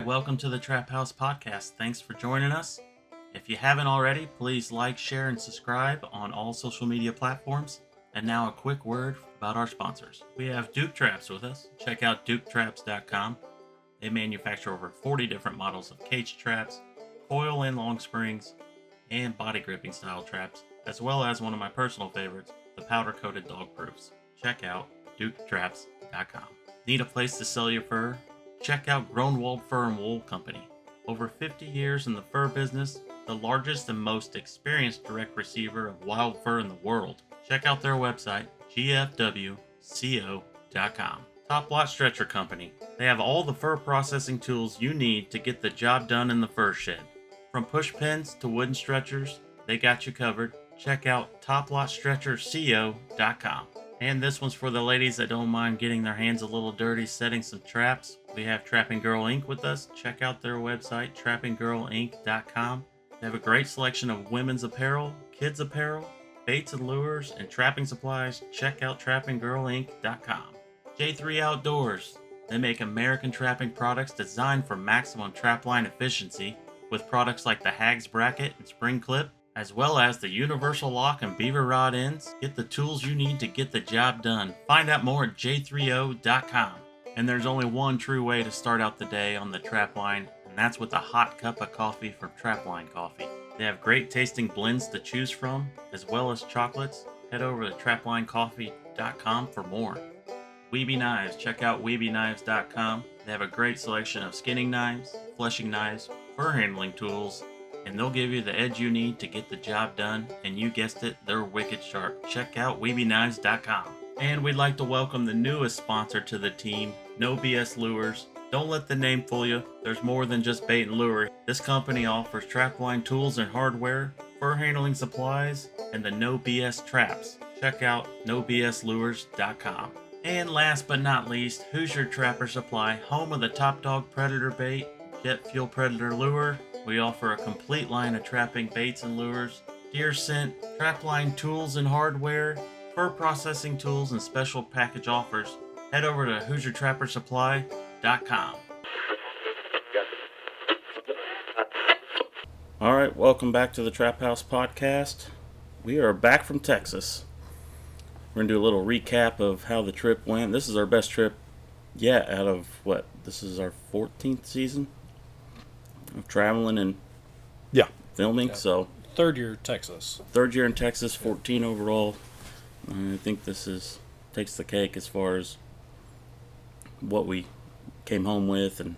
Welcome to the Trap House Podcast. Thanks for joining us. If you haven't already, please like, share, and subscribe on all social media platforms. And now a quick word about our sponsors. We have Duke Traps with us. Check out duketraps.com. They manufacture over 40 different models of cage traps, coil and long springs, and body gripping style traps, as well as one of my personal favorites, the powder-coated dog proofs. Check out duketraps.com. Need a place to sell your fur? Check out Groenwald Fur and Wool Company. Over 50 years in the fur business, the largest and most experienced direct receiver of wild fur in the world. Check out their website, gfwco.com. Top Lot Stretcher Company. They have all the fur processing tools you need to get the job done in the fur shed. From push pins to wooden stretchers, they got you covered. Check out toplotstretcherco.com. And this one's for the ladies that don't mind getting their hands a little dirty setting some traps. We have Trapping Girl Inc. with us. Check out their website, trappinggirlinc.com. They have a great selection of women's apparel, kids apparel, baits and lures, and trapping supplies. Check out trappinggirlinc.com. J3 Outdoors. They make American trapping products designed for maximum trapline efficiency with products like the Hags Bracket and Spring Clip, as well as the Universal Lock and Beaver Rod ends. Get the tools you need to get the job done. Find out more at j3o.com. And there's only one true way to start out the day on the trap line, and that's with a hot cup of coffee from Trapline Coffee. They have great tasting blends to choose from, as well as chocolates. Head over to traplinecoffee.com for more. Weeby Knives. Check out weebyknives.com. They have a great selection of skinning knives, fleshing knives, fur handling tools, and they'll give you the edge you need to get the job done, and you guessed it, they're wicked sharp. Check out weebyknives.com. And we'd like to welcome the newest sponsor to the team, No BS Lures. Don't let the name fool you. There's more than just bait and lure. This company offers trapline tools and hardware, fur handling supplies, and the No BS traps. Check out nobslures.com. And last but not least, Hoosier Trapper Supply, home of the Top Dog Predator Bait, Jet Fuel Predator Lure. We offer a complete line of trapping baits and lures, deer scent, trapline tools and hardware, fur processing tools, and special package offers. Head over to HoosierTrapperSupply.com. All right, welcome back to the Trap House Podcast. We are back from Texas. We're going to do a little recap of how the trip went. This is our best trip yet out of what? This is our 14th season of traveling and filming. Yeah. So Third year Texas. Third year in Texas, 14 overall. I think this takes the cake as far as what we came home with and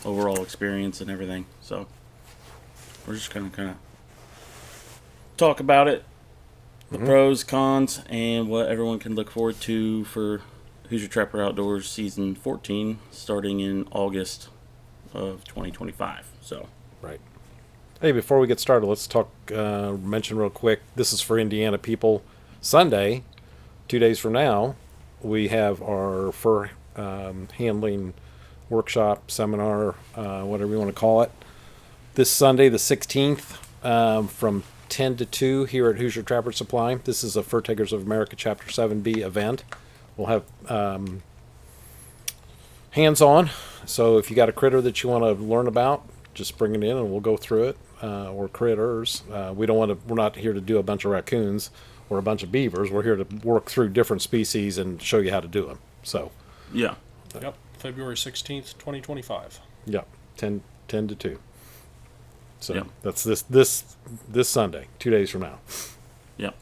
overall experience and everything. So we're just gonna kind of talk about it, the pros, cons, and what everyone can look forward to for Hoosier Trapper Outdoors Season 14, starting in August of 2025. So, right. Hey, before we get started, let's talk. Mention real quick. This is for Indiana people. Sunday, 2 days from now, we have our fur handling workshop, seminar, whatever you want to call it. This Sunday, the 16th, from 10 to 2 here at Hoosier Trapper Supply. This is a Fur Takers of America Chapter 7B event. We'll have hands-on. So if you got a critter that you want to learn about, just bring it in and we'll go through it. Or critters. We're not here to do a bunch of raccoons or a bunch of beavers. We're here to work through different species and show you how to do them. So, yeah. Yep. February 16th, 2025. Yeah. 10 to 2. So Yep. that's this Sunday, 2 days from now. Yep.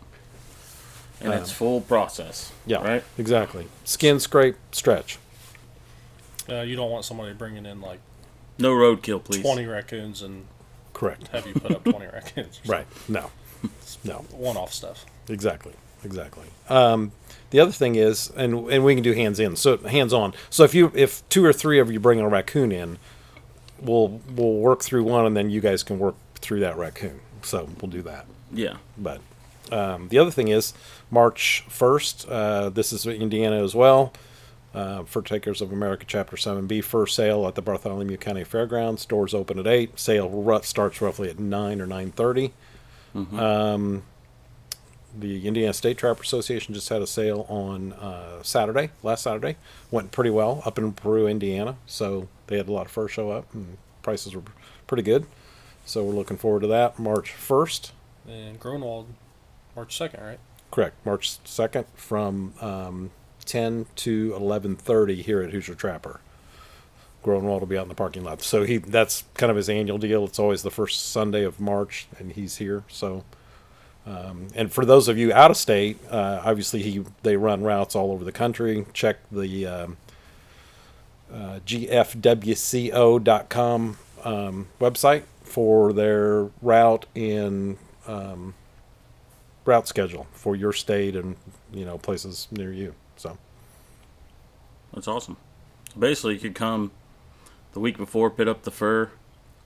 And it's full process. Yeah. Right? Exactly. Skin, scrape, stretch. You don't want somebody bringing in like No roadkill, please. 20 raccoons and Correct. have you put up 20 raccoons. Right. No. No. One-off stuff. Exactly. The other thing is, and we can do hands-on. So if 2 or 3 of you bring a raccoon in, we'll work through one, and then you guys can work through that raccoon. So we'll do that. Yeah. But the other thing is, March 1st, this is Indiana as well. Fur Takers of America Chapter 7B fur sale at the Bartholomew County Fairgrounds. Doors open at 8. Sale starts roughly at 9 or 9:30. The Indiana State Trapper Association just had a sale on last Saturday. Went pretty well up in Peru, Indiana. So they had a lot of fur show up. And prices were pretty good. So we're looking forward to that. March 1st. And Gronwald, March 2nd, right? Correct. March 2nd from 10 to 11:30 here at Hoosier Trapper. Groenwald will be out in the parking lot. So that's kind of his annual deal. It's always the first Sunday of March, and he's here. So, and for those of you out of state, obviously they run routes all over the country. Check the gfwco.com website for their route and route schedule for your state and places near you. So That's awesome. Basically, you could come the week before, pit up the fur,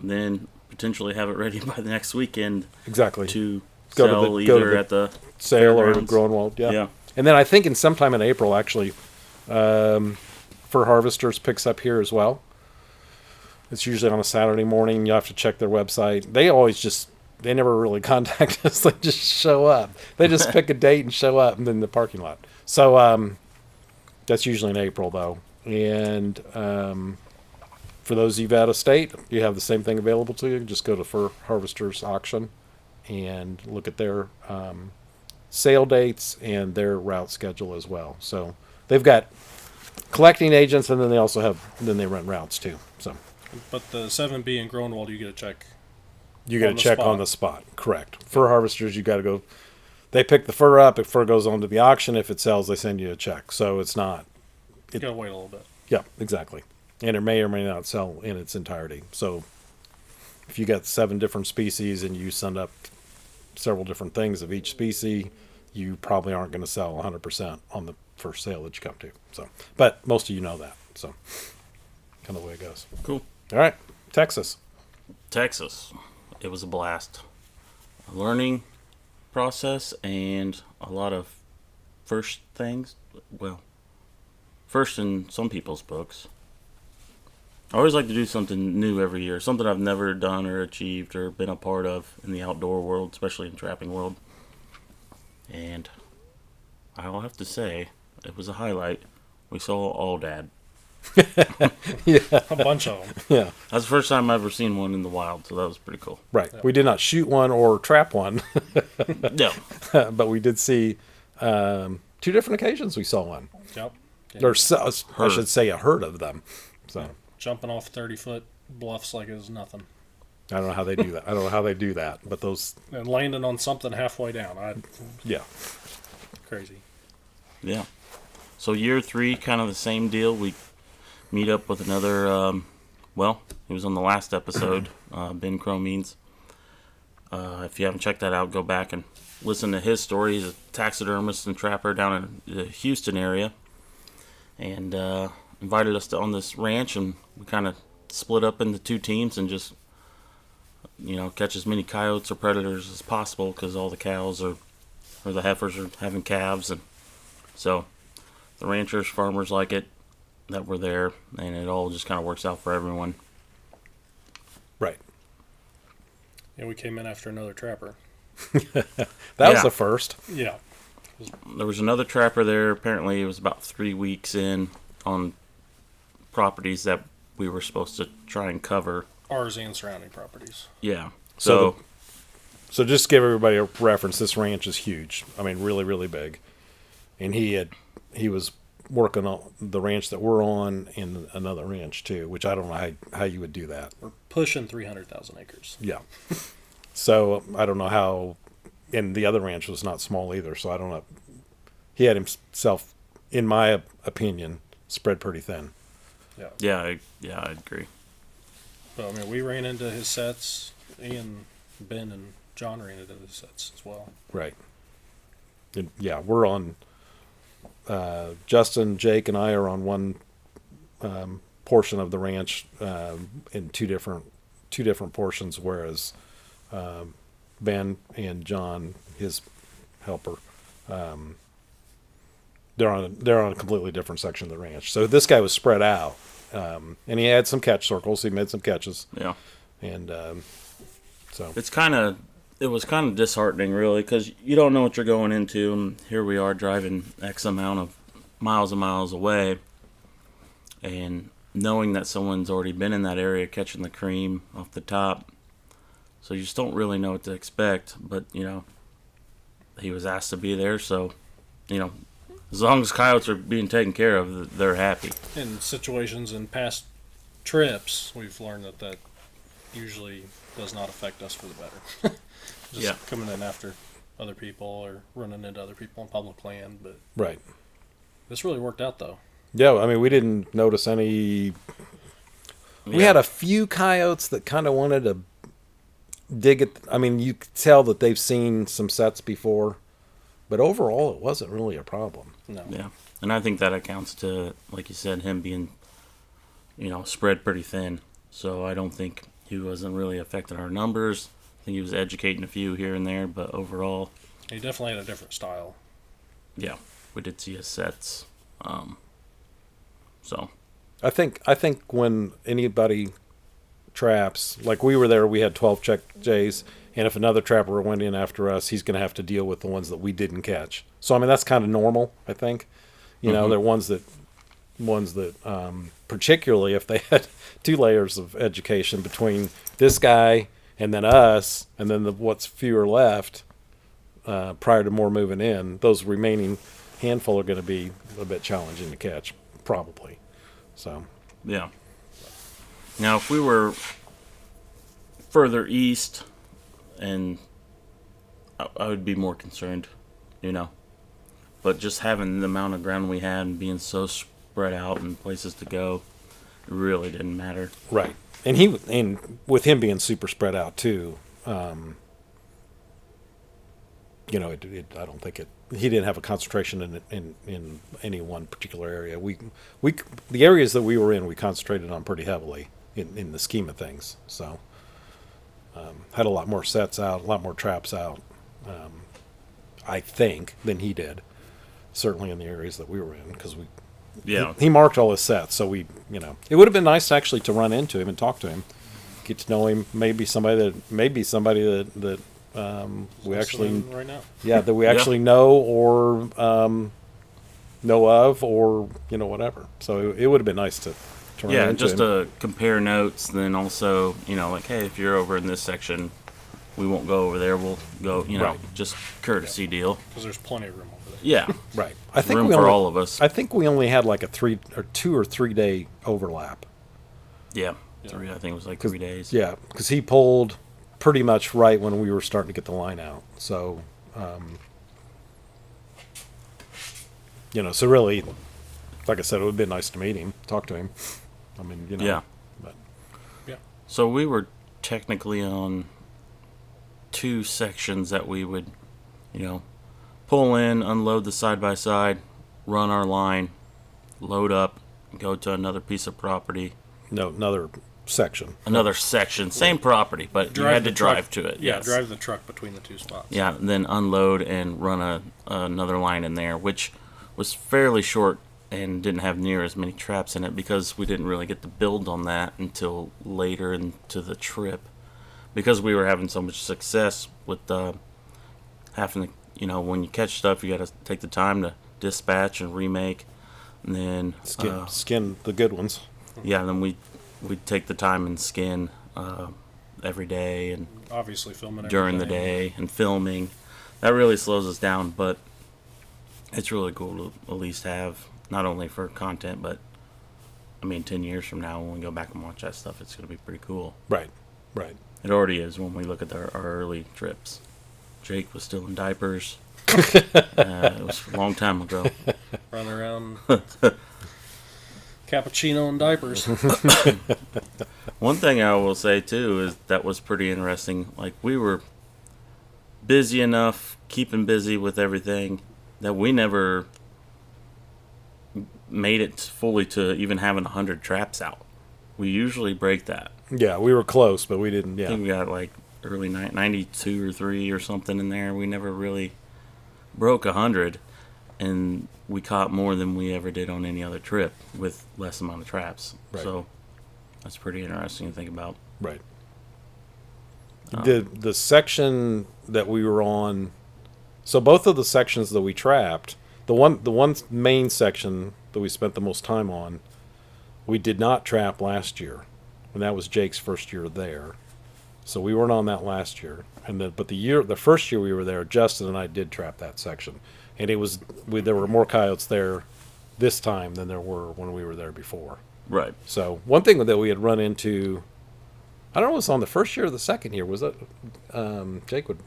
and then potentially have it ready by the next weekend exactly to Go to sell the- go to either the at the sale or fairgrounds. Groenwald. Yeah. Yeah. And then I think in sometime in April, actually, Fur Harvesters picks up here as well. It's usually on a Saturday morning. You have to check their website. They never really contact us. They just show up. They just pick a date and show up in the parking lot. So that's usually in April, though. And for those of you out of state, you have the same thing available to you. Just go to Fur Harvesters Auction and look at their sale dates and their route schedule as well. So they've got collecting agents, and then they run routes too. So But the 7B in Gronwald, you get a check. you got to On the check spot. on the spot. Correct. Fur harvesters, you got to go. They pick the fur up. If fur goes on to the auction, if it sells, they send you a check. So it's not. You gotta wait a little bit. Yeah, exactly. And it may or may not sell in its entirety. So if you got 7 different species and you send up several different things of each species, you probably aren't going to sell 100% on the first sale that you come to. So, but most of you know that. So kind of the way it goes. Cool. All right, Texas. Texas. It was a blast. A learning process and a lot of first things. Well, first in some people's books. I always like to do something new every year, something I've never done or achieved or been a part of in the outdoor world, especially in trapping world. And I'll have to say, it was a highlight. We saw Aldad. A bunch of them. Yeah, That's the first time I've ever seen one in the wild, so that was pretty cool. right. We did not shoot one or trap one, No. but we did see 2 different occasions we saw one. Yep. I should say a herd of them. So Jumping off 30-foot bluffs like it was nothing. I don't know how they do that. I don't know how they do that, but those, And landing on something halfway down. yeah. Crazy. Yeah. So year 3, kind of the same deal. We meet up with another, he was on the last episode, Ben Cromines. If you haven't checked that out, go back and listen to his story. He's a taxidermist and trapper down in the Houston area. And invited us on this ranch, and we kind of split up into 2 teams and just, catch as many coyotes or predators as possible because all the cows or the heifers are having calves. And so the ranchers, farmers like it that were there, and it all just kind of works out for everyone. Right. And we came in after another trapper. That was Yeah. the first. Yeah. There was another trapper there. Apparently, it was about 3 weeks in on properties that we were supposed to try and cover. Ours and surrounding properties. Yeah. So So just to give everybody a reference, this ranch is huge. I mean, really, really big. And he was working on the ranch that we're on and another ranch too, which I don't know how you would do that. We're pushing 300,000 acres. Yeah. So I don't know how, and the other ranch was not small either. So I don't know. He had himself, in my opinion, spread pretty thin. Yeah. yeah, I agree. But I mean, we ran into his sets. Ian, Ben, and John ran into his sets as well. Right. And yeah, we're on. Justin, Jake, and I are on one portion of the ranch in two different portions, whereas Ben and John, his helper, they're on a completely different section of the ranch. So this guy was spread out, and he had some catch circles. He made some catches, Yeah. and so It was kind of disheartening, really, because you don't know what you're going into, and here we are driving X amount of miles and miles away, and knowing that someone's already been in that area catching the cream off the top. So you just don't really know what to expect. But, he was asked to be there. So, as long as coyotes are being taken care of, they're happy. In situations in past trips, we've learned that usually does not affect us for the better. Just Yeah. coming in after other people or running into other people on public land. But Right. this really worked out, though. Yeah, I mean, we didn't notice any. We Yeah. had a few coyotes that kind of wanted to dig it. I mean, you could tell that they've seen some sets before, but overall, it wasn't really a problem. No. Yeah. And I think that accounts to, like you said, him being, spread pretty thin. So I don't think he wasn't really affecting our numbers. I think he was educating a few here and there, but overall, He definitely had a different style. yeah, we did see his sets. So, I think when anybody traps, like we were there, we had 12 check Jays, and if another trapper went in after us, he's going to have to deal with the ones that we didn't catch. So I mean, that's kind of normal. I think, they're ones that particularly if they had 2 layers of education between this guy and then us, and then what's fewer left prior to more moving in, those remaining handful are going to be a bit challenging to catch, probably. So, yeah. Now, if we were further east, and I would be more concerned, But just having the amount of ground we had and being so spread out and places to go, it really didn't matter. right. And with him being super spread out too, I don't think he didn't have a concentration in any one particular area. The areas that we were in, we concentrated on pretty heavily in the scheme of things. So, had a lot more sets out, a lot more traps out, I think, than he did. Certainly in the areas that we were in, because Yeah. he marked all his sets. So it would have been nice actually to run into him and talk to him, get to know him. Maybe somebody that we actually Listening right now. that we Yeah. actually know or know of, or whatever. So it would have been nice to run Yeah, into just him. to compare notes, then also, like, hey, if you're over in this section, we won't go over there. We'll go, Right. just courtesy deal. Because there's plenty of room over there. Yeah. Right. I think Room we for only, all of us. I think we only had like a 2 or 3 day overlap. Yeah. I think it was like 3 days. Yeah, because he pulled pretty much right when we were starting to get the line out. So, so really, like I said, it would have been nice to meet him, talk to him. I mean, Yeah. But So we were technically on 2 sections that we would, pull in, unload the side by side, run our line, load up, go to another piece of property, no, another section. another section, same property, but you had to the truck- drive to it. Yeah, yes. drive the truck between the 2 spots. Yeah, then unload and run another line in there, which was fairly short and didn't have near as many traps in it because we didn't really get to build on that until later into the trip, because we were having so much success with having to, when you catch stuff, you got to take the time to dispatch and remake, and then Skin the good ones. yeah, then we'd take the time and skin every day and Obviously filming during the everything. day and filming. That really slows us down, but it's really cool to at least have, not only for content, but 10 years from now when we go back and watch that stuff, it's going to be pretty cool. Right. It already is when we look at our early trips. Jake was still in diapers. It was a long time ago. Run around. Cappuccino and diapers. One thing I will say too is that was pretty interesting. Like, we were busy enough, keeping busy with everything, that we never made it fully to even having 100 traps out. We usually break that. Yeah, we were close, but we didn't. I Yeah. think we got like early 92 or 3 or something in there. We never really broke 100, and we caught more than we ever did on any other trip with less amount of traps. Right. So that's pretty interesting to think about. Right. The section that we were on, so both of the sections that we trapped, the one main section that we spent the most time on, We did not trap last year, and that was Jake's first year there. So we weren't on that last year. But the first year we were there, Justin and I did trap that section, and there were more coyotes there this time than there were when we were there before. Right. So one thing that we had run into, I don't know, it was on the first year or the second year. Was that Jake would?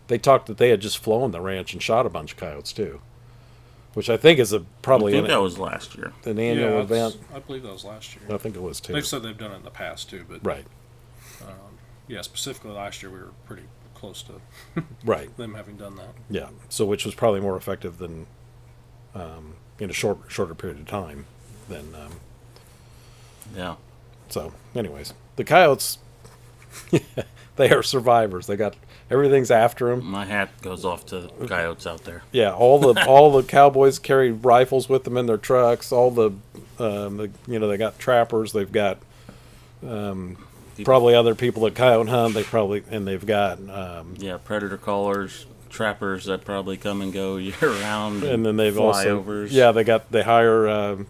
They talked that they had just flown the ranch and shot a bunch of coyotes too, which I think is probably I think that was last year. an annual Yeah, event. I believe that was last year. I think it was too. They've said they've done it in the past too, but Right, yeah, specifically last year we were pretty close to right, them having done that. yeah. So which was probably more effective than in a shorter period of time than. Yeah. So, anyways, the coyotes, they are survivors. They got everything's after them. My hat goes off to the coyotes out there. Yeah, all the cowboys carry rifles with them in their trucks. All they got trappers. They've got probably other people that coyote hunt. They've got Yeah, predator callers, trappers that probably come and go year round. and then they've flyovers. also they hire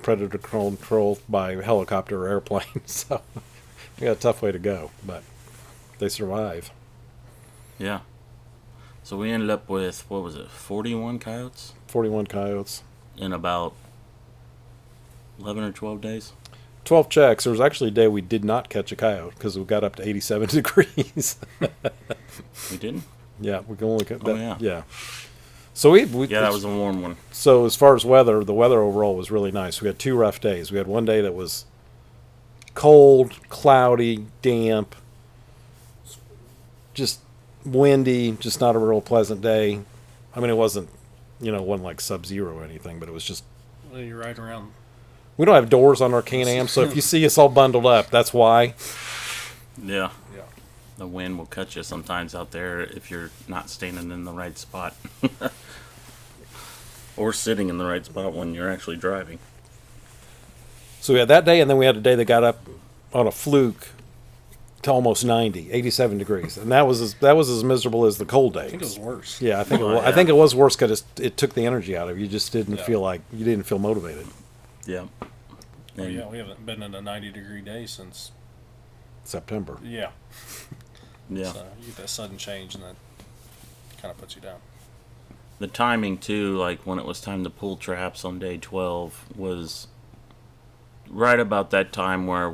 predator control by helicopter or airplane. So they got a tough way to go, but they survive. Yeah. So we ended up with, what was it, 41 coyotes 41 coyotes. in about 11 or 12 days? 12 checks. There was actually a day we did not catch a coyote because we got up to 87 degrees. We didn't? Yeah, we can only Oh, yeah. yeah. So we Yeah, that was a warm one. so as far as weather, the weather overall was really nice. We had 2 rough days. We had one day that was cold, cloudy, damp, just windy, just not a real pleasant day. I mean, it wasn't like sub-zero or anything, but it was just. Well, you're right around. We don't have doors on our Can-Am, so if you see us all bundled up, that's why. Yeah. Yeah. The wind will cut you sometimes out there if you're not standing in the right spot. Or sitting in the right spot when you're actually driving. So we had that day, and then we had a day that got up on a fluke to almost 90, 87 degrees, and that was as miserable as the cold day. I think it was worse. Yeah, I think Oh, I yeah. think it was worse because it took the energy out of you. You just didn't Yeah. feel like you didn't feel motivated. Yeah. Well, And yeah, we haven't been in a 90-degree day since. September. Yeah. yeah. So you get that sudden change, and that kind of puts you down. The timing too, like when it was time to pull traps on day 12, was right about that time where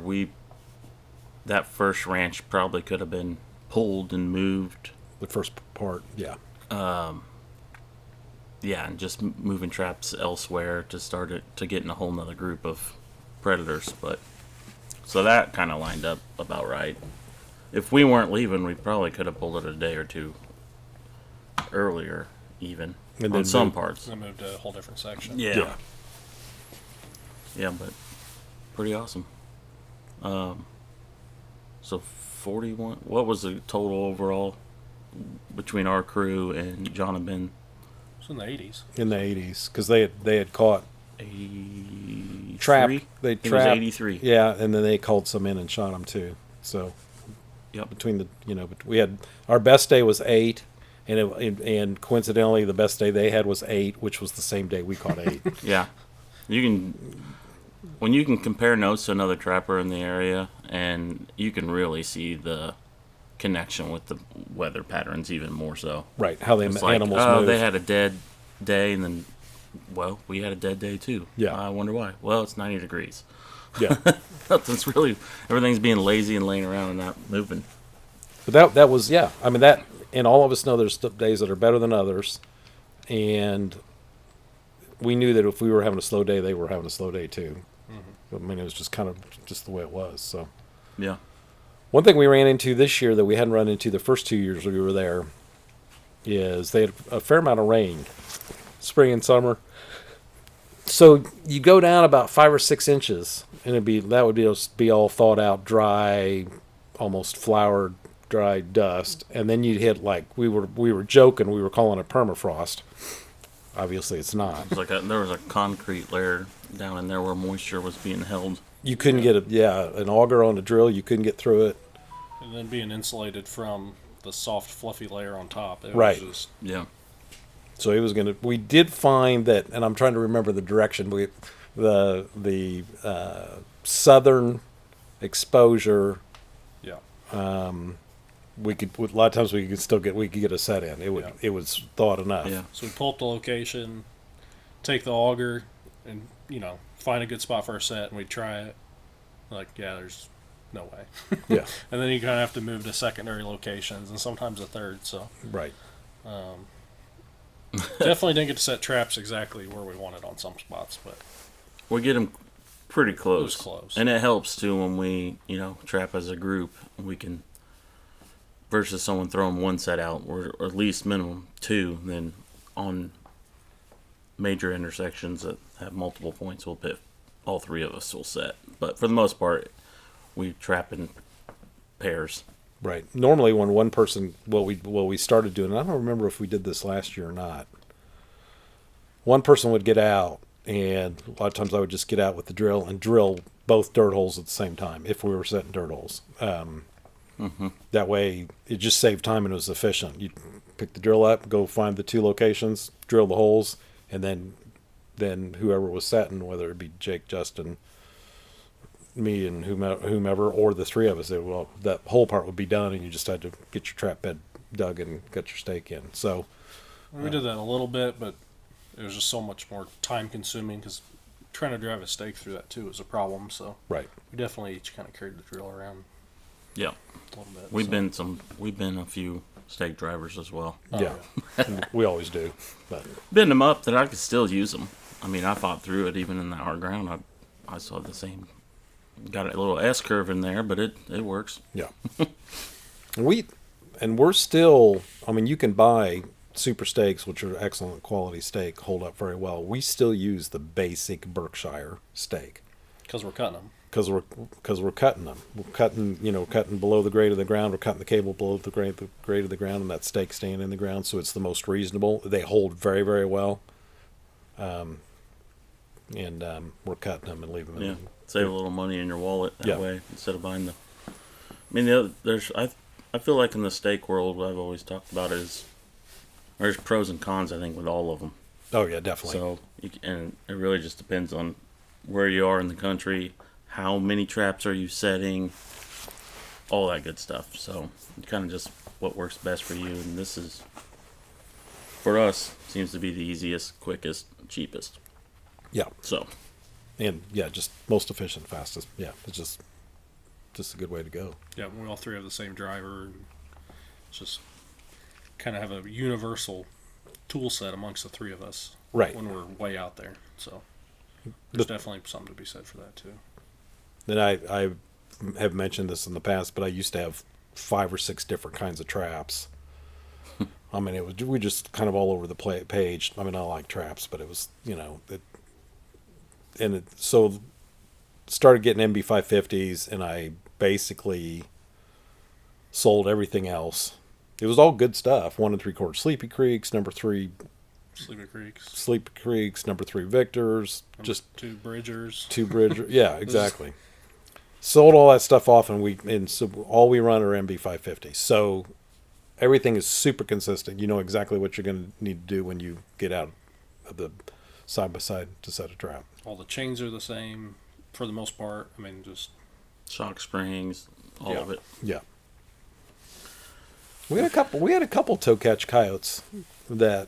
that first ranch probably could have been pulled and moved. The first part, yeah. Yeah, and just moving traps elsewhere to start it to get in a whole nother group of predators. But so that kind of lined up about right. If we weren't leaving, we probably could have pulled it a day or two earlier, even And on then some moved- parts. They moved to a whole different section. Yeah. Yeah, but pretty awesome. So 41. What was the total overall between our crew and John and Ben? It was in the 80s. In the 80s, because they had caught 83? trapped. They It was trapped 83. Yeah, and then they called some in and shot them too. So Yep. between we had our best day was 8, and coincidentally the best day they had was 8, which was the same day we caught 8. Yeah. When you can compare notes to another trapper in the area, and you can really see the connection with the weather patterns even more so. Right, how the It's like, animals oh, move. they had a dead day, and then, well, we had a dead day too. Yeah. I wonder why. Well, it's 90 degrees. Yeah. Nothing's really, everything's being lazy and laying around and not moving. But that was, yeah. I mean, that, and all of us know there's days that are better than others, and we knew that if we were having a slow day, they were having a slow day too. I mean, it was just kind of just the way it was. So Yeah. one thing we ran into this year that we hadn't run into the first 2 years we were there is they had a fair amount of rain, spring and summer. So you go down about 5 or 6 inches, and that would be all thawed out, dry, almost flowered, dry dust, and then you'd hit, like, we were joking, we were calling it permafrost. Obviously, it's not. It's like there was a concrete layer down in there where moisture was being held. You couldn't get an auger on a drill. You couldn't get through it. And then being insulated from the soft, fluffy layer on top. It Right. Was just, Yeah. So it was we did find that, and I'm trying to remember the direction. the southern exposure. Yeah. We could a lot of times we could get a set in. Yeah. It was thought enough. Yeah. So we pull up the location, take the auger, and find a good spot for our set, and we try it. Like, yeah, there's no way. Yeah. And then you kind of have to move to secondary locations, and sometimes a third. So Right. definitely didn't get to set traps exactly where we wanted on some spots, but We get them pretty close. it was close. And it helps too when we, trap as a group. We can, versus someone throwing one set out, or at least minimum two, then on major intersections that have multiple points, we'll pit all three of us will set. But for the most part, we trap in pairs. Right. Normally, when one person, what we started doing, I don't remember if we did this last year or not. One person would get out, and a lot of times I would just get out with the drill and drill both dirt holes at the same time if we were setting dirt holes. That way, it just saved time and it was efficient. You pick the drill up, go find the two locations, drill the holes, and then whoever was setting, whether it be Jake, Justin, me, and whomever, or the three of us, that whole part would be done, and you just had to get your trap bed dug and get your stake in. So We did that a little bit, but it was just so much more time consuming because trying to drive a stake through that too is a problem. So right. we definitely each kind of carried the drill around Yeah. a little bit. We've so. been a few stake drivers as well. Oh, Yeah. And we always do. But Bend them up that I could still use them. I mean, I fought through it even in the hard ground. I saw the same. Got a little S curve in there, but it works. yeah. We're still, I mean, you can buy super stakes, which are excellent quality steak, hold up very well. We still use the basic Berkshire steak Because we're cutting them. because we're cutting them. We're cutting below the grade of the ground. We're cutting the cable below the grade of the ground, and that steak staying in the ground. So it's the most reasonable. They hold very, very well. We're cutting them and leaving them. Yeah, save a little money in your wallet that Yeah. way instead of buying the. I mean, I feel like in the steak world, what I've always talked about is there's pros and cons. I think with all of them. Oh yeah, definitely. So and it really just depends on where you are in the country, how many traps are you setting, all that good stuff. So kind of just what works best for you, and this is for us seems to be the easiest, quickest, cheapest. Yeah, So and yeah, just most efficient, fastest. Yeah, it's just a good way to go. Yeah, we all three have the same driver. And it's just kind of have a universal tool set amongst the three of us. Right. When we're way out there. So The- there's definitely something to be said for that too. And I have mentioned this in the past, but I used to have 5 or 6 different kinds of traps. I mean, we just kind of all over the page. I mean, I like traps, but it was, so started getting MB550s, and I basically sold everything else. It was all good stuff. 1 3/4 Sleepy Creeks, number 3 Sleepy Creeks. Sleepy Creeks, number 3 Victors, just two Bridgers. 2 Bridger. Yeah, exactly. Sold all that stuff off, and so all we run are MB550s. So everything is super consistent. You know exactly what you're going to need to do when you get out of the side by side to set a trap. All the chains are the same for the most part. I mean, just shock springs, all Yeah. of it. Yeah. We had a couple toe catch coyotes that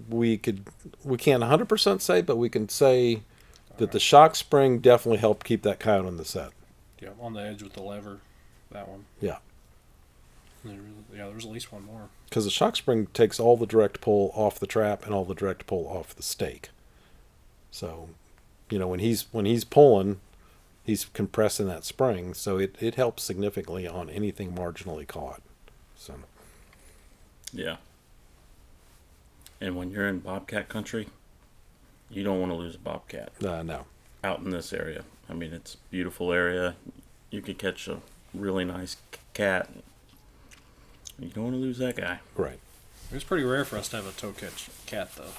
we can't 100% say, but we can say that the shock spring definitely helped keep that coyote on the set. yeah, on the edge with the lever, that one. Yeah. There was at least one more. Because the shock spring takes all the direct pull off the trap and all the direct pull off the stake. So, when he's pulling, he's compressing that spring, so it helps significantly on anything marginally caught. So, Yeah. And when you're in bobcat country, you don't want to lose a bobcat no. out in this area. I mean, it's a beautiful area. You could catch a really nice cat. You don't want to lose that guy. Right. It's pretty rare for us to have a toe catch cat, though.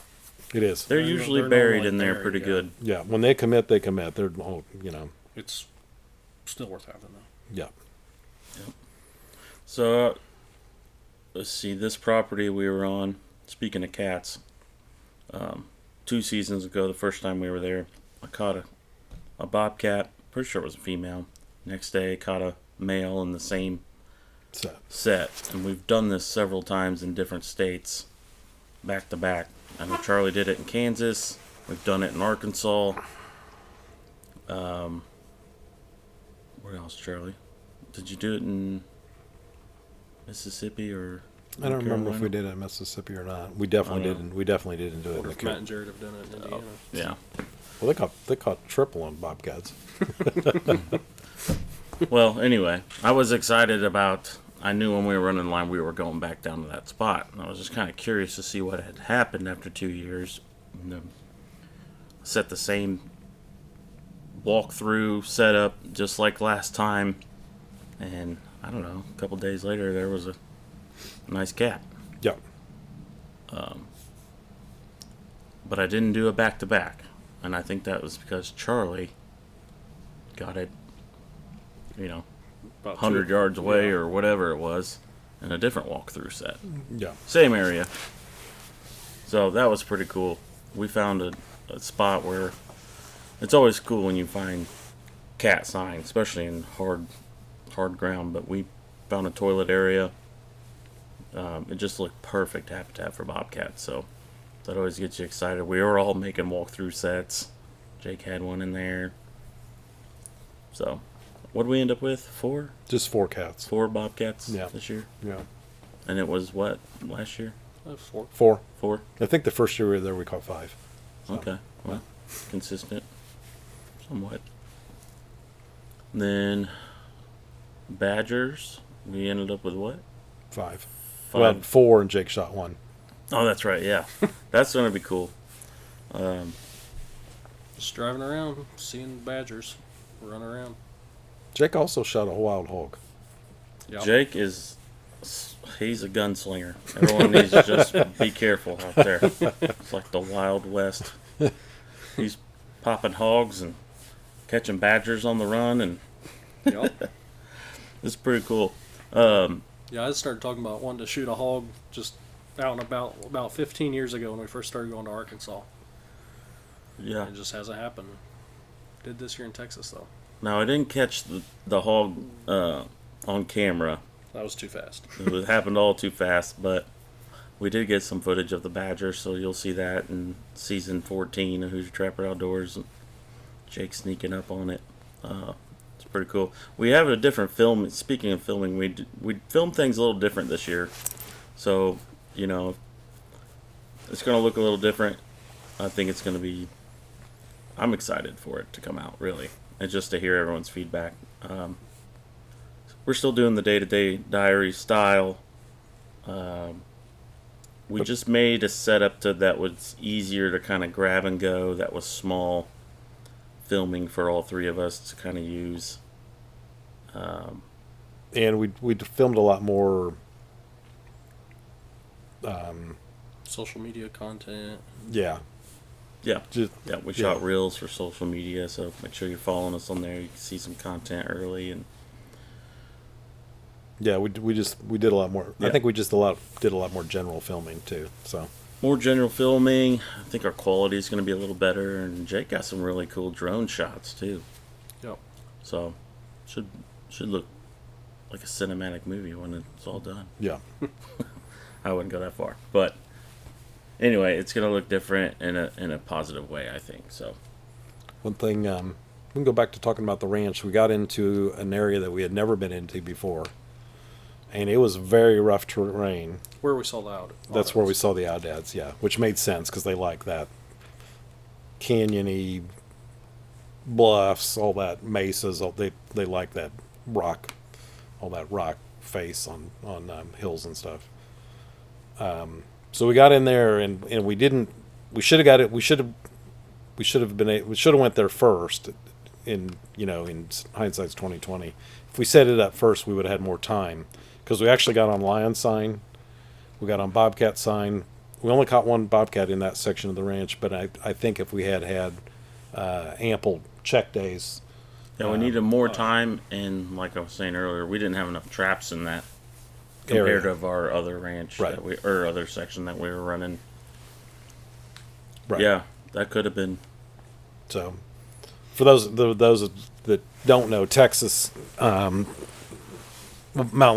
It is. They're They're usually normally buried in there buried, pretty yeah. good. Yeah. When they commit, they commit. They're It's still worth having, though. yeah. So, let's see. This property we were on, speaking of cats, 2 seasons ago, the first time we were there, I caught a bobcat. Pretty sure it was a female. Next day, caught a male in the same set. And we've done this several times in different states, back to back. I know Charlie did it in Kansas. We've done it in Arkansas. Where else, Charlie? Did you do it in Mississippi or? I don't remember if we Carolina? did it in Mississippi or not. We definitely I don't didn't. We definitely didn't do it in Wonder the if Matt Coop. and Jared have done it in Indiana. Yeah. Well, they caught triple on bobcats. Well, anyway, I was excited about. I knew when we were running the line, we were going back down to that spot, and I was just kind of curious to see what had happened after 2 years. And, set the same walkthrough setup just like last time, and I don't know. A couple days later, there was a nice cat. Yeah. But I didn't do a back to back, and I think that was because Charlie got it, About 100 two- yards away yeah. or whatever it was, in a different walkthrough set. Yeah. Same area. So that was pretty cool. We found a spot where it's always cool when you find cat sign, especially in hard ground. But we found a toilet area. It just looked perfect habitat for bobcats. So that always gets you excited. We were all making walkthrough sets. Jake had one in there. So what did we end up with? Four Just 4 cats. bobcats Yeah. this year. Yeah. And it was what last year? 4. 4. 4. I think the first year we were there, we caught 5. So, Okay, well, consistent, somewhat. Then badgers, we ended up with what? 5. 5. Well, 4 and Jake shot 1. Oh, that's right. Yeah, that's gonna be cool. Just driving around, seeing badgers run around. Jake also shot a wild hog. Yep. Jake he's a gunslinger. Everyone needs to just be careful out there. It's like the Wild West. He's popping hogs and catching badgers on the run, and Yep. it's pretty cool. Yeah, I started talking about wanting to shoot a hog just out and about 15 years ago when we first started going to Arkansas. Yeah. It just hasn't happened. Did this year in Texas though. Now I didn't catch the hog on camera. That was too fast. It happened all too fast, but we did get some footage of the badger, so you'll see that in season 14 of Hoosier Trapper Outdoors. And Jake sneaking up on it. It's pretty cool. We have a different film. Speaking of filming, we filmed things a little different this year, so it's going to look a little different. I think it's going to be. I'm excited for it to come out, really, and just to hear everyone's feedback. We're still doing the day-to-day diary style. We just made a setup that was easier to kind of grab and go. That was small filming for all three of us to kind of use. And we filmed a lot more. Social media content. Yeah. Yeah, Just, yeah. We shot reels for social media, so make sure you're following us on there. You can see some content early, and yeah, we did a lot more. Yeah. I think we just did a lot more general filming too. So more general filming. I think our quality is going to be a little better, and Jake got some really cool drone shots too. Yep. So should look like a cinematic movie when it's all done. yeah, I wouldn't go that far, but anyway, it's gonna look different in a positive way, I think. So one thing we can go back to talking about the ranch. We got into an area that we had never been into before, and it was very rough terrain. Where we saw the out. That's where we saw the Audads, yeah, which made sense because they like that canyony bluffs, all that mesas. They like that rock, all that rock face on hills and stuff. So we got in there and we didn't. We should have got it. We should have went there first. In hindsight's 2020. If we set it up first, we would have had more time because we actually got on lion sign. We got on bobcat sign. We only caught one bobcat in that section of the ranch, but I think if we had ample check days. yeah, we needed more time, and like I was saying earlier, we didn't have enough traps in that compared Area. to our other ranch Right. or other section that we were running. Right. Yeah, that could have been. So, for those that don't know, Texas mountain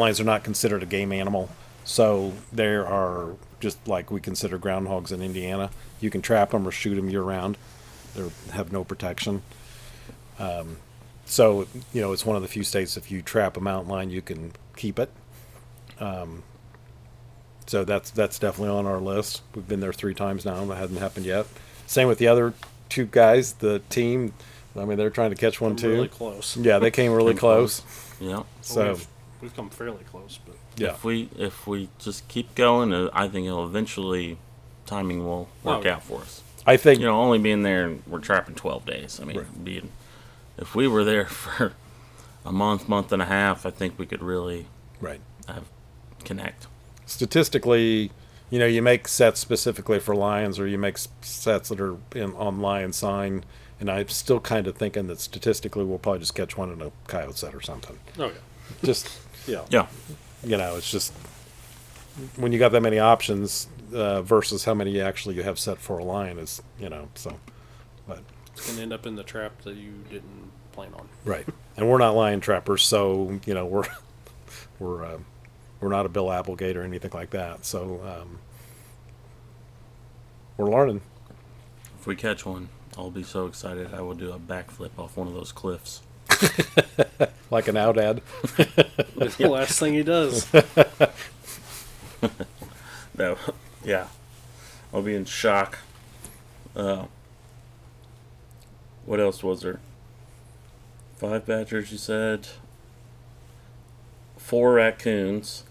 lions are not considered a game animal. So there are just like we consider groundhogs in Indiana. You can trap them or shoot them year round. They have no protection. So it's one of the few states if you trap a mountain lion, you can keep it. So that's definitely on our list. We've been there 3 times now, and that hasn't happened yet. Same with the other 2 guys, the team. I mean, they're trying to catch one too. Really close. Yeah, they came really Came close. Yeah. So We've come fairly close, but yeah, If we just keep going, I think it'll eventually timing will work yeah. out for us. I think Only being there, we're trapping 12 days. I mean, Right. if we were there for a month and a half, I think we could really right. connect. Statistically, you make sets specifically for lions, or you make sets that are on lion sign. And I'm still kind of thinking that statistically, we'll probably just catch one in a coyote set or something. oh yeah. Just yeah. Yeah. It's just when you got that many options versus how many actually you have set for a lion is, so, but It's gonna end up in the trap that you didn't plan on. right. And we're not lion trappers, so, we're not a Bill Applegate or anything like that. So, we're learning. If we catch one, I'll be so excited. I will do a backflip off one of those cliffs. Like an out ad. The last thing he does. No, yeah, I'll be in shock. What else was there? 5 badgers, you said. 4 raccoons.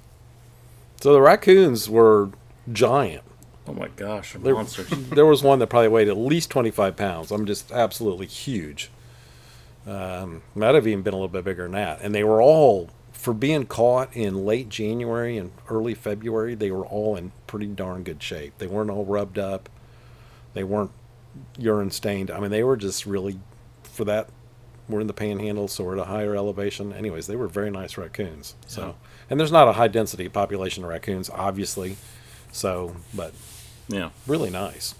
So the raccoons were giant. Oh my gosh, they're There- monsters. There was one that probably weighed at least 25 pounds. I'm just absolutely huge. Might have even been a little bit bigger than that. And they were all, for being caught in late January and early February, they were all in pretty darn good shape. They weren't all rubbed up. They weren't urine stained. I mean, they were just really, for that, we're in the panhandle, so we're at a higher elevation. Anyways, they were very nice raccoons. So, Yeah. and there's not a high density population of raccoons, obviously. So, but Yeah. really nice.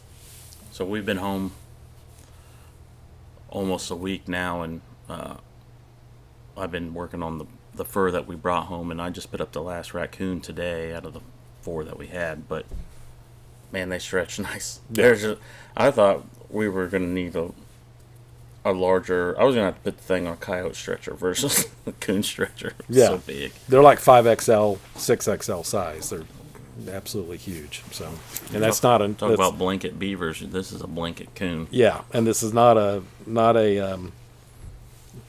So we've been home almost a week now, and I've been working on the fur that we brought home, and I just put up the last raccoon today out of the 4 that we had. But man, they stretch nice. I thought we were gonna need a larger. I was gonna have to put the thing on a coyote stretcher versus a coon stretcher. It's Yeah. so big. They're like 5XL, 6XL size. They're absolutely huge. So, and that's not a Talk that's- about blanket beavers. This is a blanket coon. yeah. And this is not a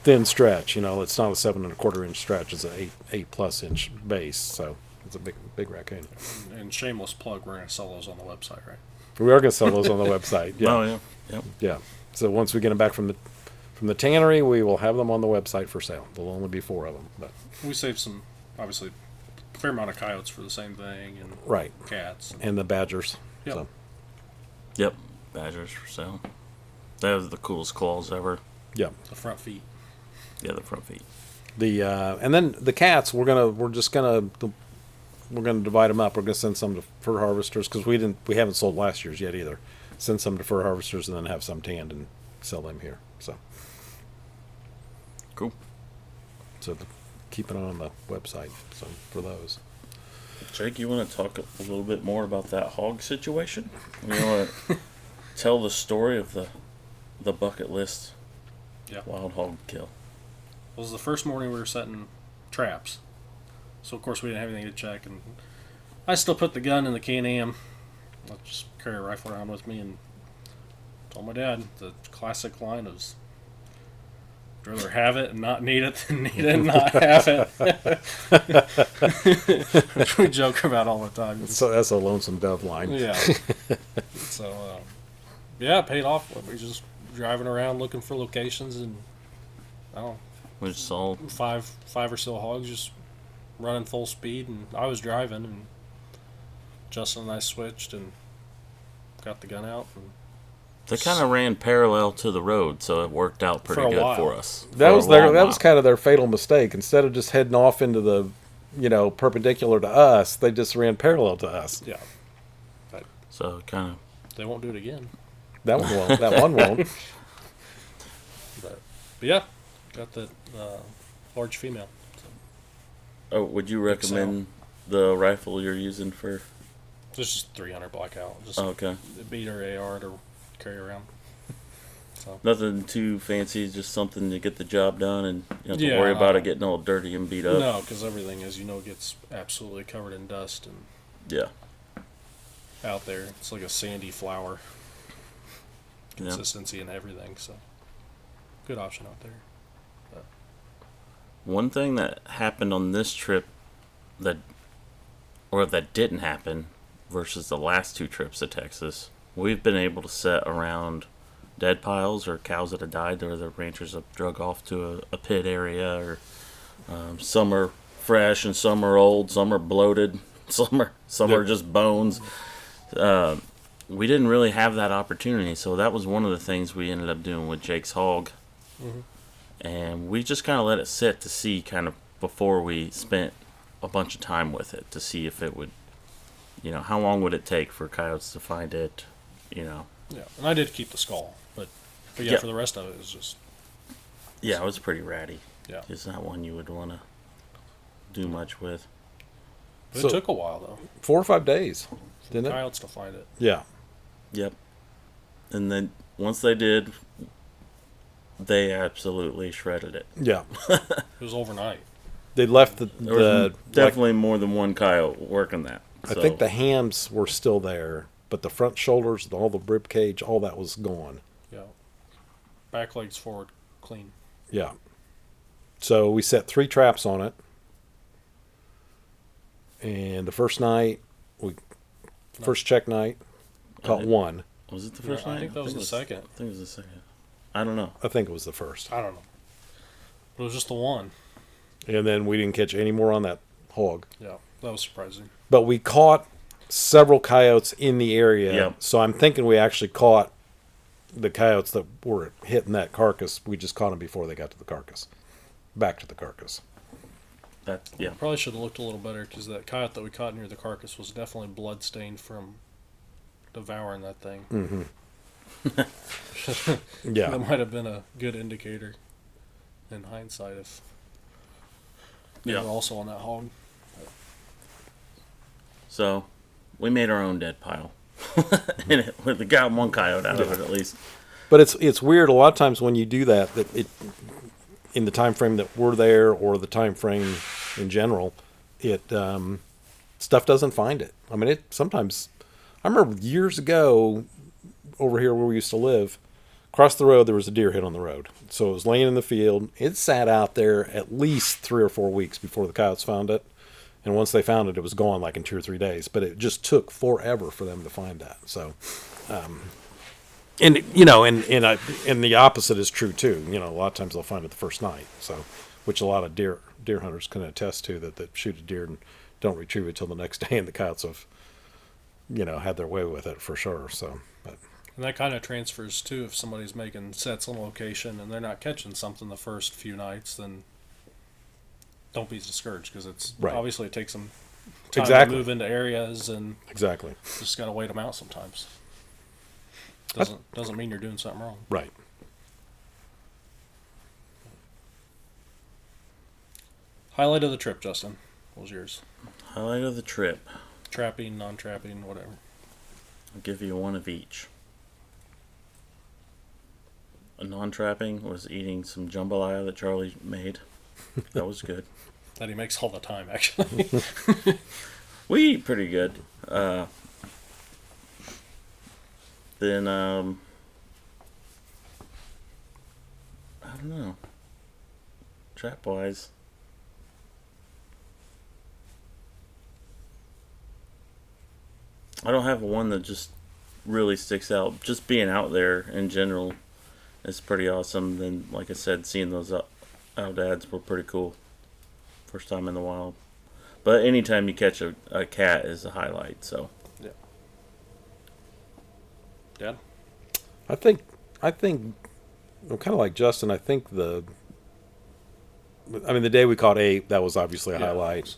thin stretch. It's not a 7 1/4 inch stretch. It's an 8+ inch base. So it's a big raccoon. And shameless plug, we're gonna sell those on the website, right? We are going to sell those on the website. Yeah, Oh yeah. Yep. yeah. So once we get them back from the tannery, we will have them on the website for sale. There'll only be 4 of them. But We saved some, obviously, a fair amount of coyotes for the same thing, and right, cats. and the badgers. Yep. So Yep. Badgers for sale. That was the coolest claws ever. yeah. The front feet. Yeah, the front feet. The and then the cats, we're gonna divide them up. We're gonna send some to fur harvesters because we haven't sold last year's yet either. Send some to fur harvesters and then have some tanned and sell them here. So Cool. keep it on the website. So for those, Jake, you want to talk a little bit more about that hog situation? You want to tell the story of the bucket list Yeah. wild hog kill? It was the first morning we were setting traps. So, of course, we didn't have anything to check. And I still put the gun in the Can-Am. I just carry a rifle around with me and told my dad the classic line is, I'd rather have it and not need it than need it and not have it. Which we joke about all the time. so that's a lonesome dove line. Yeah. So, yeah, it paid off. We just driving around looking for locations, and I don't know, We just saw. five or so hogs just running full speed, and I was driving, and Justin and I switched and got the gun out. And They kind of ran parallel to the road, so it worked out pretty For a good while. for us. That For a was long that was while. kind of their fatal mistake. Instead of just heading off into the, perpendicular to us, they just ran parallel to us. yeah, So kind they won't do it again. That one won't. That one won't. But yeah, got the large female. So Oh, would you recommend the rifle you're using for? this is 300 blackout. Just Oh, okay. a beater AR to carry around. So Nothing too fancy, just something to get the job done, and you don't have to Yeah, worry about no. it getting all dirty and beat up. no, because everything, as you know, gets absolutely covered in dust and Yeah. out there. It's like a sandy flour Yeah. consistency and everything. So good option out there. One thing that happened on this trip that didn't happen versus the last two trips to Texas, we've been able to set around dead piles or cows that have died, or the ranchers have drug off to a pit area, or some are fresh and some are old, some are bloated, some are just bones. We didn't really have that opportunity, so that was one of the things we ended up doing with Jake's hog. And we just kind of let it sit to see kind of before we spent a bunch of time with it to see if it would, how long would it take for coyotes to find it, Yeah, and I did keep the skull, but yeah, Yeah. for the rest of it, it was just Yeah, it was pretty ratty. yeah. It's not one you would want to do much with. But So- it took a while though 4 or 5 days, for didn't the it? coyotes to find it. Yeah. Yep. And then once they did, they absolutely shredded it. Yeah. It was overnight. They left the There was like, definitely more than one coyote working that. I So, think the hams were still there, but the front shoulders, all the rib cage, all that was gone. Yeah, back legs forward, clean. Yeah. So we set 3 traps on it. And the first night, first check night, caught it- one. Was it the first I night? think that was the second. I think it was the second. I don't know. I think it was the first. I don't know, but it was just the one. And then we didn't catch any more on that hog. Yeah, that was surprising. But we caught several coyotes in the area. Yep. So I'm thinking we actually caught the coyotes that were hitting that carcass. We just caught them before they got to the carcass. Back to the carcass. Yeah. Probably should have looked a little better because that coyote that we caught near the carcass was definitely blood stained from devouring that thing. Yeah. That might have been a good indicator in hindsight if they Yeah. were also on that hog. So we made our own dead pile. And we got one coyote out of it at least. But it's weird a lot of times when you do that it in the time frame that we're there or the time frame in general, it stuff doesn't find it. I mean, it sometimes. I remember years ago over here where we used to live, across the road there was a deer hit on the road. So it was laying in the field. It sat out there at least 3 or 4 weeks before the coyotes found it. And once they found it, it was gone like in 2 or 3 days. But it just took forever for them to find that. So, and the opposite is true too. A lot of times they'll find it the first night. So, which a lot of deer hunters can attest to that shoot a deer and don't retrieve it till the next day, and the coyotes have, had their way with it for sure. So, but And that kind of transfers too. If somebody's making sets on location and they're not catching something the first few nights, then don't be discouraged because it's Right. obviously it takes them time Exactly. to move into areas and exactly just got to wait them out sometimes. Doesn't mean you're doing something wrong. right. Highlight of the trip, Justin. What was yours? Highlight of the trip. Trapping, non-trapping, whatever. I'll give you one of each. A non-trapping was eating some jambalaya that Charlie made. That was good. That he makes all the time, actually. We eat pretty good. Then I don't know. Trap wise, I don't have one that just really sticks out. Just being out there in general is pretty awesome. Then, like I said, seeing those out ads were pretty cool. First time in the wild. But anytime you catch a cat is a highlight. So Dad? I think I'm kind of like Justin. I think the day we caught 8, that was obviously a Yeah. highlight.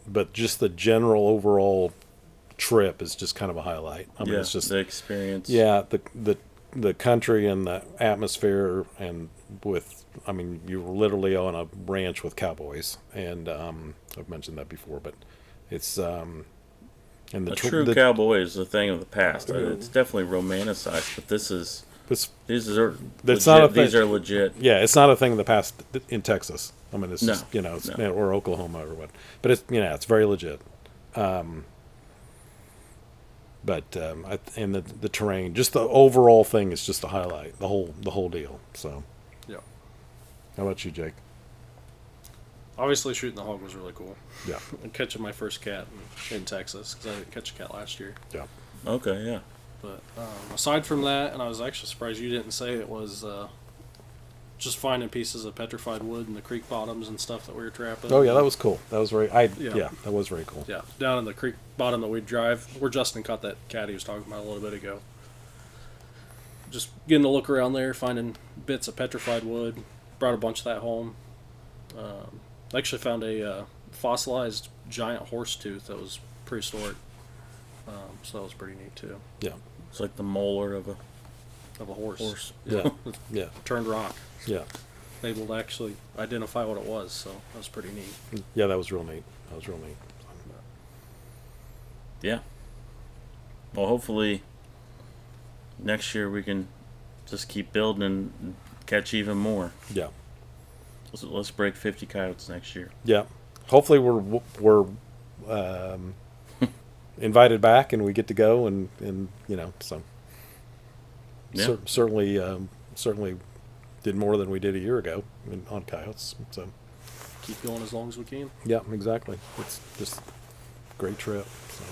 But just the general overall trip is just kind of a highlight. I mean, yeah, it's just the experience. yeah, the country and the atmosphere, and with, I mean, you're literally on a ranch with cowboys, and I've mentioned that before, but it's and A true cowboy is a thing of the past. It's definitely romanticized, but it's, these are That's legit. not a thing. These are legit. yeah, it's not a thing in the past in Texas. I mean, it's No, just, it's, no. or Oklahoma or what, but it's, it's very legit. But and the terrain, just the overall thing is just a highlight. The whole deal. So, Yeah. how about you, Jake? Obviously, shooting the hog was really cool. Yeah, And catching my first cat in Texas, because I didn't catch a cat last year. yeah, Okay, yeah. But aside from that, and I was actually surprised you didn't say it, was just finding pieces of petrified wood in the creek bottoms and stuff that we were trapping. Oh yeah, that was cool. That was very. Yeah. Yeah, that was very cool. Yeah, down in the creek bottom that we drive, where Justin caught that cat he was talking about a little bit ago. Just getting to look around there, finding bits of petrified wood. Brought a bunch of that home. I actually found a fossilized giant horse tooth that was prehistoric. So that was pretty neat too. Yeah, It's like the molar of Of a horse. horse. yeah, yeah, Turned rock. yeah, Able to actually identify what it was, so that was pretty neat. yeah. That was real neat. That was real neat. Yeah. Well, hopefully next year we can just keep building and catch even more. Yeah, Let's break 50 coyotes next year. yeah. Hopefully we're invited back and we get to go and so Yeah. certainly did more than we did a year ago on coyotes. So Keep going as long as we can. yeah, exactly. It's just a great trip. So.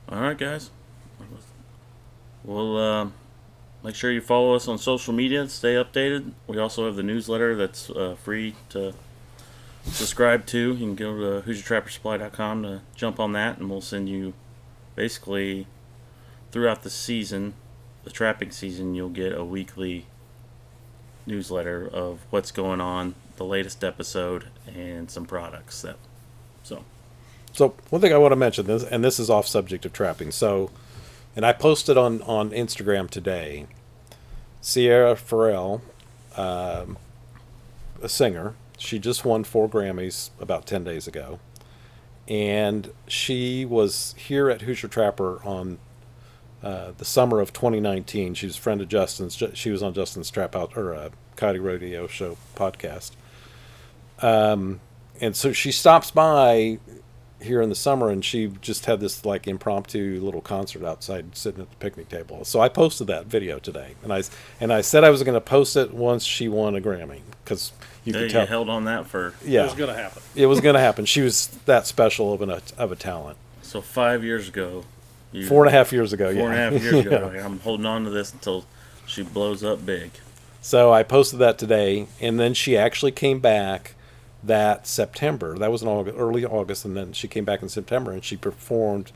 All right, guys. We'll make sure you follow us on social media. Stay updated. We also have the newsletter that's free to subscribe to. You can go to HoosierTrapperSupply.com to jump on that, and we'll send you basically throughout the season, the trapping season, you'll get a weekly newsletter of what's going on, the latest episode, and some products. So one thing I want to mention this, and this is off subject of trapping. So, and I posted on Instagram today. Sierra Farrell, a singer, she just won 4 Grammys about 10 days ago, and she was here at Hoosier Trapper on the summer of 2019. She was a friend of Justin's. She was on Justin's Trap Out or Coyote Rodeo Show podcast, and so she stops by here in the summer, and she just had this like impromptu little concert outside, sitting at the picnic table. So I posted that video today, and I said I was going to post it once she won a Grammy, because you Yeah, could you tell. held on that for It Yeah, was going to happen. it was going to happen. She was that special of a talent. so 5 years ago. 4.5 years ago. Four yeah. and a half years ago. Yeah. I'm holding on to this until she blows up big. So I posted that today, and then she actually came back that September. That was in early August, and then she came back in September, and she performed.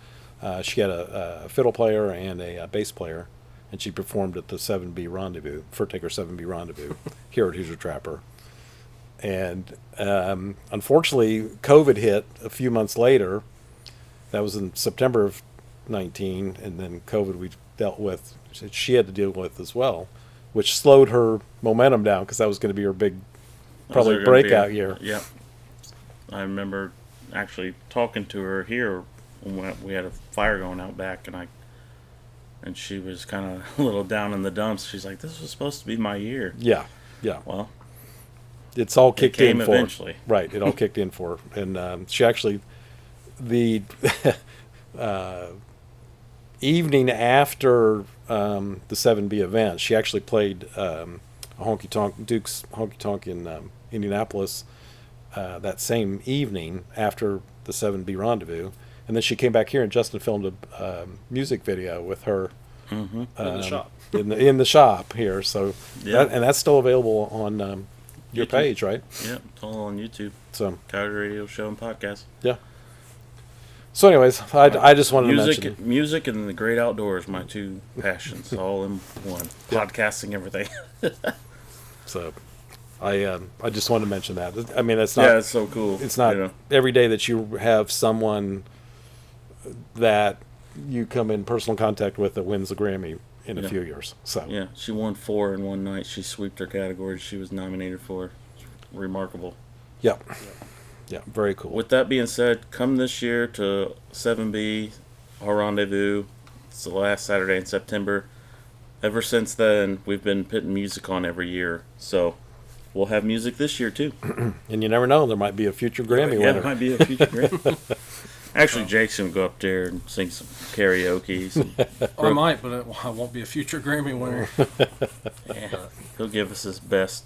She had a fiddle player and a bass player, and she performed at the 7B Rendezvous, Furtaker 7B Rendezvous, here at Hoosier Trapper. And unfortunately, COVID hit a few months later. That was in September of 19, and then COVID we dealt with. She had to deal with as well, which slowed her momentum down, because that was going to be her big, probably Those are gonna be- breakout year. Yeah. I remember actually talking to her here when we had a fire going out back, and she was kind of a little down in the dumps. She's like, "This was supposed to be my year." Yeah, yeah. Well, It's all kicked came in for eventually. her. Right, it all kicked in for her. And she actually, the evening after the 7B event, she actually played Duke's Honky Tonk in Indianapolis that same evening after the 7B Rendezvous. And then she came back here, and Justin filmed a music video with her In the shop. in the shop here. So Yeah. and that's still available on your YouTube. page, right? Yeah, it's all on YouTube. So Coyote Radio Show and Podcast. yeah. So, anyways, I just wanted to Music, mention. music, and the great outdoors, my two passions, all in one. Podcasting, everything. So, I just wanted to mention that. I mean, it's not. Yeah, it's so cool. It's not you know. every day that you have someone that you come in personal contact with that wins the Grammy in a Yeah. few years. So Yeah, she won 4 in one night. She swept her categories she was nominated for. Remarkable. yeah, yeah, very cool. With that being said, come this year to 7B, our rendezvous. It's the last Saturday in September. Ever since then, we've been putting music on every year. So we'll have music this year, too. And you never know, there might be a future Grammy Yeah, winner. it might be a future Grammy. Actually, Jake's going to go up there and sing some karaoke. I might, but I won't be a future Grammy winner. Yeah, he'll give us his best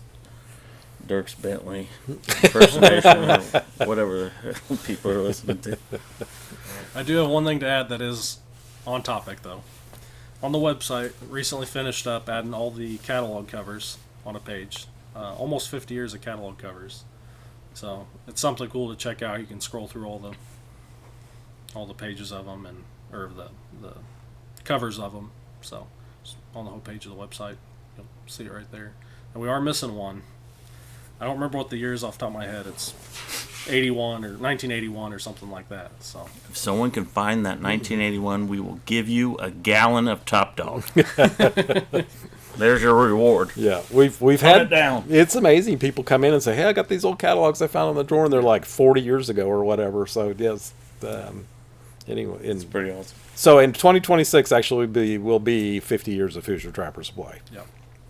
Dirks Bentley impersonation or whatever the hell people are listening to. I do have one thing to add that is on topic, though. On the website, recently finished up adding all the catalog covers on a page. Almost 50 years of catalog covers. So it's something cool to check out. You can scroll through all the pages of them or the covers of them. So it's on the whole page of the website, you'll see it right there. And we are missing one. I don't remember what the year is off the top of my head. It's 81 or 1981 or something like that. So If someone can find that 1981, we will give you a gallon of Top Dog. There's your reward. Yeah, we've Put had it down. It's amazing. People come in and say, "Hey, I got these old catalogs I found in the drawer, and they're like 40 years ago or whatever." So yes, anyway, It's pretty awesome. so in 2026 actually will be 50 years of Hoosier Trappers Play. yeah.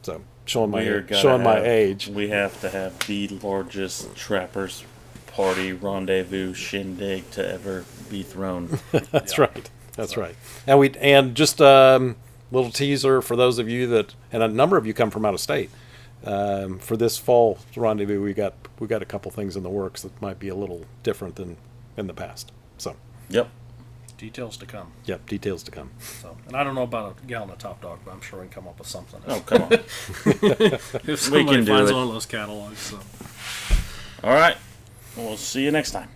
So showing We're my gonna showing my have- age. We have to have the largest trappers party rendezvous shindig to ever be thrown. That's right. That's right. And just little teaser for those of you that, and a number of you come from out of state. For this fall rendezvous, we got a couple things in the works that might be a little different than in the past. So, Yep. Details to come. yep, details to come. So, and I don't know about a gallon of Top Dog, but I'm sure we can come up with something. Oh, come on. If somebody can do finds it. one of those catalogs. So. All right. We'll see you next time.